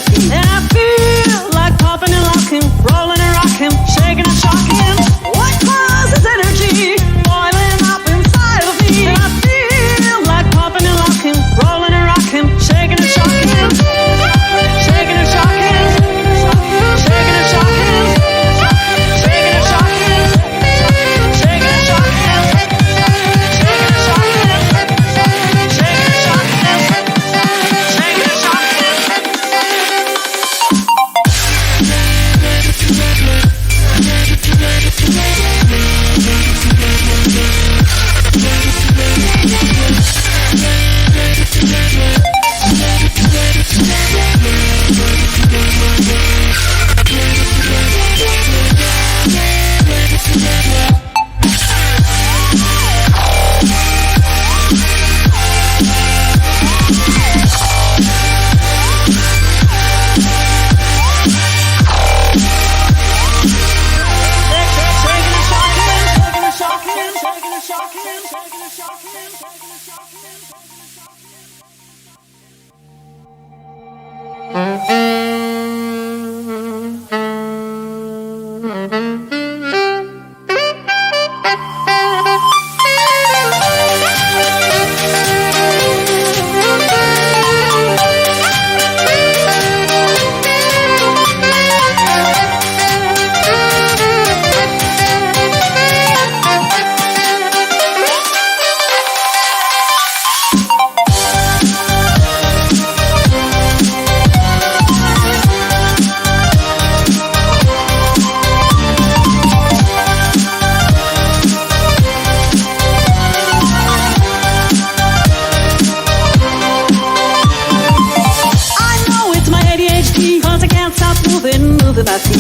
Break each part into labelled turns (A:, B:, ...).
A: daPlaque. And I feel like popping and locking, rolling and rocking, shaking and shocking. What causes energy boiling up inside of me? And I feel like popping and locking, rolling and rocking, shaking and shocking, shaking and shocking, shaking and shocking, shaking and shocking, shaking and shocking, shaking and shocking, shaking and shocking, shaking and shocking.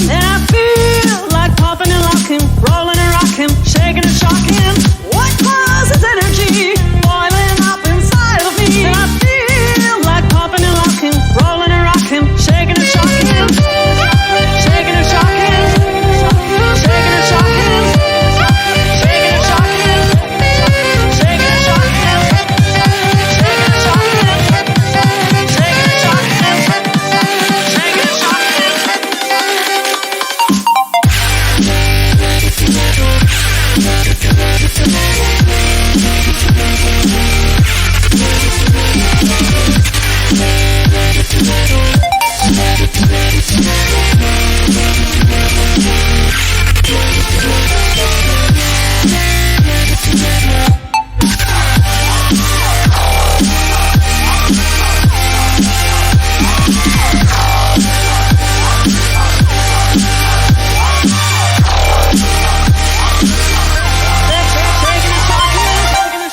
A: And I feel like popping and locking, rolling and rocking, shaking and shocking. What causes energy boiling up inside of me? And I feel like popping and locking, rolling and rocking, shaking and shocking, shaking and shocking, shaking and shocking, shaking and shocking, shaking and shocking, shaking and shocking, shaking and shocking, shaking and shocking.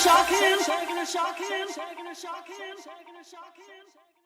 A: Shaking and shocking, shaking and shocking, shaking and shocking, shaking and shocking.